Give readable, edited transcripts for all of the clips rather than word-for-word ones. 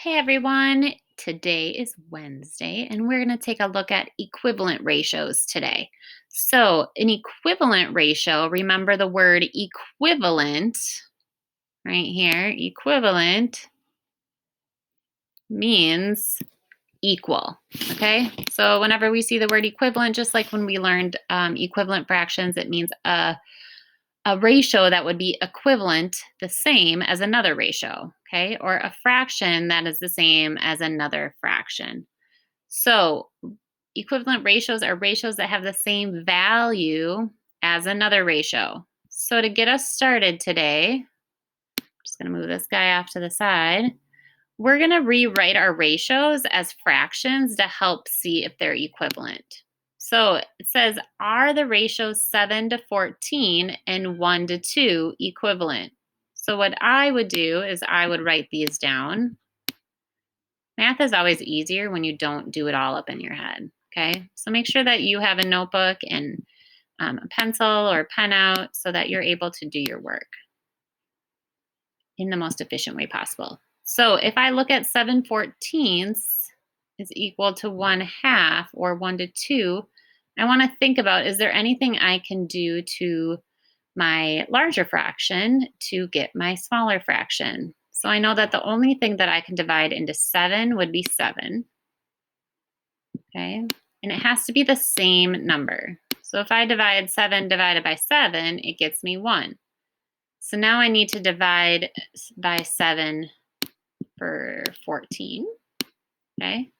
Hey everyone, today is Wednesday and we're going to take a look at equivalent ratios today. So, an equivalent ratio, remember the word equivalent right here. Equivalent means equal. Okay, so whenever we see the word equivalent, just like when we learned equivalent fractions, it means a ratio that would be equivalent, the same as another ratio, okay? Or a fraction that is the same as another fraction. So equivalent ratios are ratios that have the same value as another ratio. So to get us started today, I'm just gonna move this guy off to the side. We're gonna rewrite our ratios as fractions to help see if they're equivalent. So it says, are the ratios 7 to 14 and 1 to 2 equivalent? So what I would do is I would write these down. Math is always easier when you don't do it all up in your head, okay? So make sure that you have a notebook and a pencil or pen out so that you're able to do your work in the most efficient way possible. So if I look at 7/14 is equal to 1/2 or 1 to 2, I want to think about, is there anything I can do to my larger fraction to get my smaller fraction? So I know that the only thing that I can divide into 7 would be 7. Okay, and it has to be the same number. So if I divide 7 divided by 7, it gets me 1. So now I need to divide by 7 for 14, okay?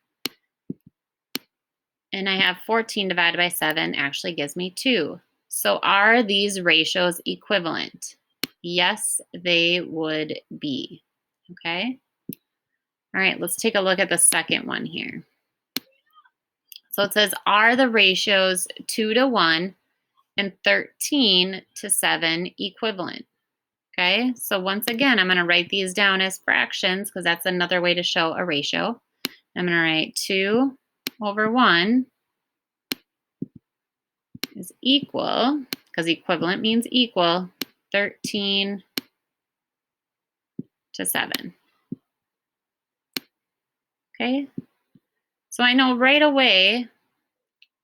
And I have 14 divided by 7 actually gives me 2. So are these ratios equivalent? Yes, they would be, okay? All right, let's take a look at the second one here. So it says, are the ratios 2 to 1 and 13 to 7 equivalent? Okay, so once again, I'm going to write these down as fractions because that's another way to show a ratio. I'm going to write 2 over 1 is equal, because equivalent means equal, 13 to 7. Okay, so I know right away,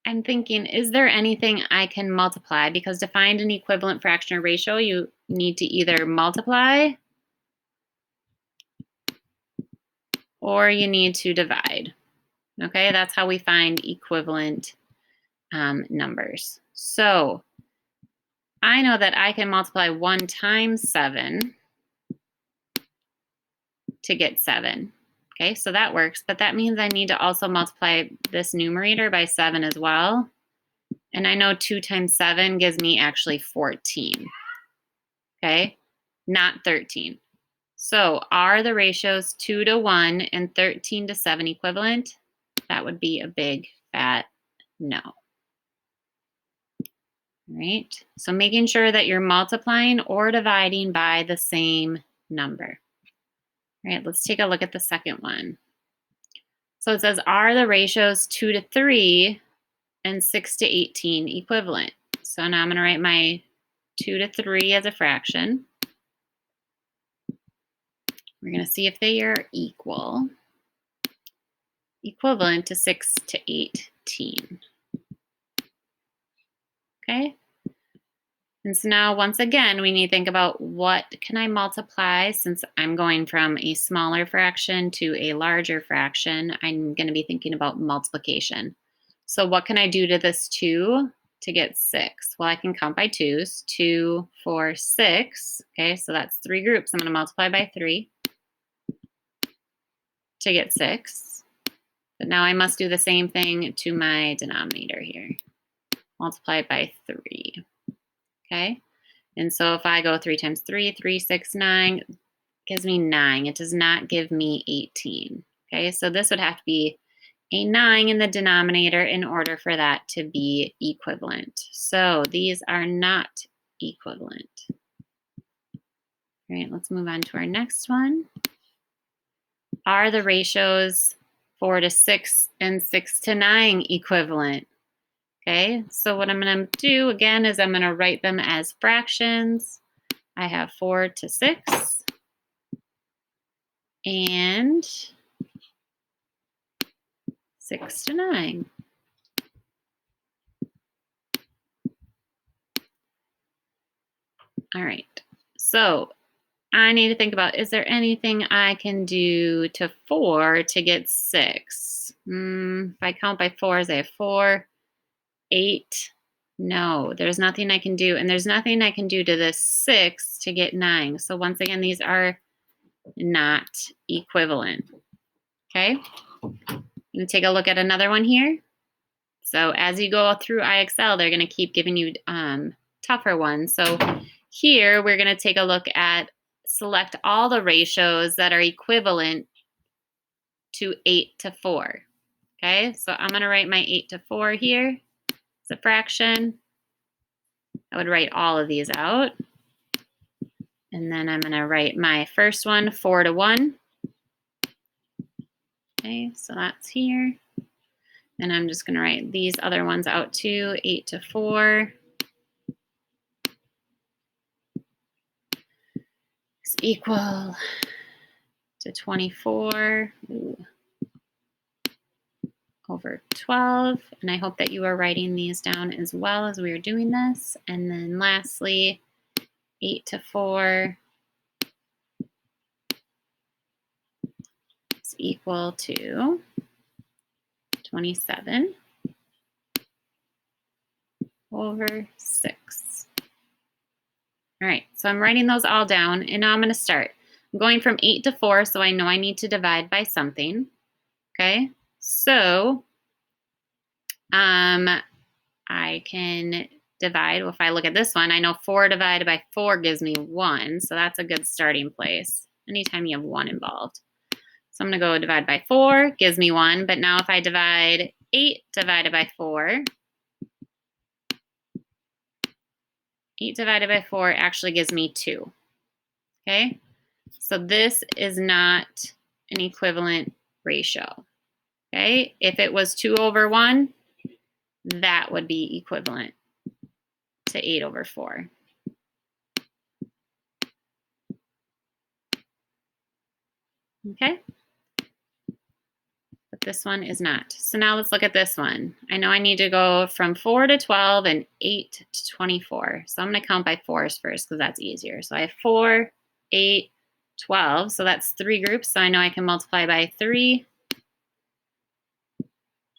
I'm thinking, is there anything I can multiply? Because to find an equivalent fraction or ratio, you need to either multiply or you need to divide. Okay, that's how we find equivalent numbers. So I know that I can multiply 1 times 7 to get 7. Okay, so that works, but that means I need to also multiply this numerator by 7 as well. And I know 2 times 7 gives me actually 14. Okay, not 13. So are the ratios 2 to 1 and 13 to 7 equivalent? That would be a big fat no. All right, so making sure that you're multiplying or dividing by the same number. All right, let's take a look at the second one. So it says, are the ratios 2 to 3 and 6 to 18 equivalent? So now I'm going to write my 2 to 3 as a fraction. We're going to see if they are equivalent to 6 to 18. Okay? And so now, once again, we need to think about what can I multiply since I'm going from a smaller fraction to a larger fraction. I'm going to be thinking about multiplication. So what can I do to this 2 to get 6? Well, I can count by 2s. 2, 4, 6. Okay, so that's 3 groups. I'm going to multiply by 3 to get 6. But now I must do the same thing to my denominator here. Multiply it by 3. Okay? And so if I go 3 times 3, 3, 6, 9, gives me 9. It does not give me 18. Okay, so this would have to be a 9 in the denominator in order for that to be equivalent. So these are not equivalent. All right, let's move on to our next one. Are the ratios 4 to 6 and 6 to 9 equivalent? Okay, so what I'm going to do again is I'm going to write them as fractions. I have 4 to 6 and 6 to 9. All right, so I need to think about, is there anything I can do to 4 to get 6? If I count by 4s, I have 4, 8. No, there's nothing I can do. And there's nothing I can do to this 6 to get 9. So once again, these are not equivalent. Okay, I'm going to take a look at another one here. So as you go through IXL, they're going to keep giving you tougher ones. So here we're going to take a look at select all the ratios that are equivalent to 8 to 4. Okay, so I'm going to write my 8 to 4 here. It's a fraction. I would write all of these out. And then I'm going to write my first one, 4 to 1. Okay, so that's here. And I'm just going to write these other ones out too, 8 to 4 is equal to 24 over 12. And I hope that you are writing these down as well as we are doing this. And then lastly, 8 to 4 is equal to 27 over 6. All right, so I'm writing those all down, and now I'm going to start. I'm going from 8 to 4, so I know I need to divide by something. Okay, so I can divide. Well, if I look at this one, I know 4 divided by 4 gives me 1, so that's a good starting place anytime you have 1 involved. So I'm going to go divide by 4, gives me 1, but now if I divide 8 divided by 4, 8 divided by 4 actually gives me 2. Okay, so this is not an equivalent ratio. Okay, if it was 2 over 1, that would be equivalent to 8 over 4. Okay, but this one is not. So now let's look at this one. I know I need to go from 4 to 12 and 8 to 24. So I'm going to count by 4s first because that's easier. So I have 4, 8, 12. So that's 3 groups. So I know I can multiply by 3.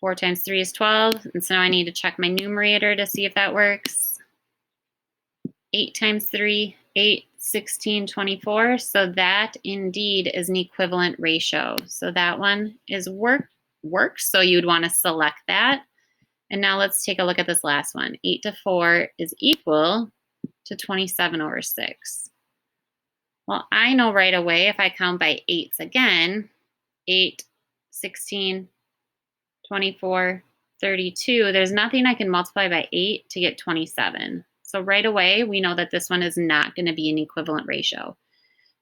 4 times 3 is 12. And so now I need to check my numerator to see if that works. 8 times 3, 8, 16, 24. So that indeed is an equivalent ratio. So that one is works. So you'd want to select that. And now let's take a look at this last one. 8 to 4 is equal to 27 over 6. Well, I know right away if I count by 8s again, 8, 16, 24, 32, there's nothing I can multiply by 8 to get 27. So right away, we know that this one is not going to be an equivalent ratio.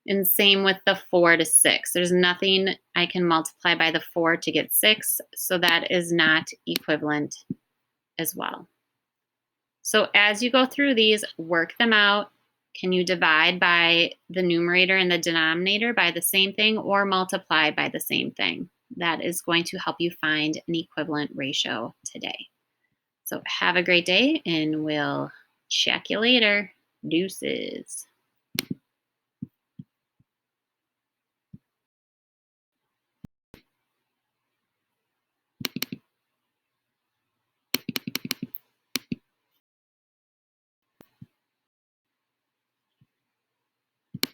And same with the 4 to 6. There's nothing I can multiply by the 4 to get 6, so that is not equivalent as well. So as you go through these, work them out. Can you divide by the numerator and the denominator by the same thing or multiply by the same thing? That is going to help you find an equivalent ratio today. So have a great day, and we'll check you later. Deuces.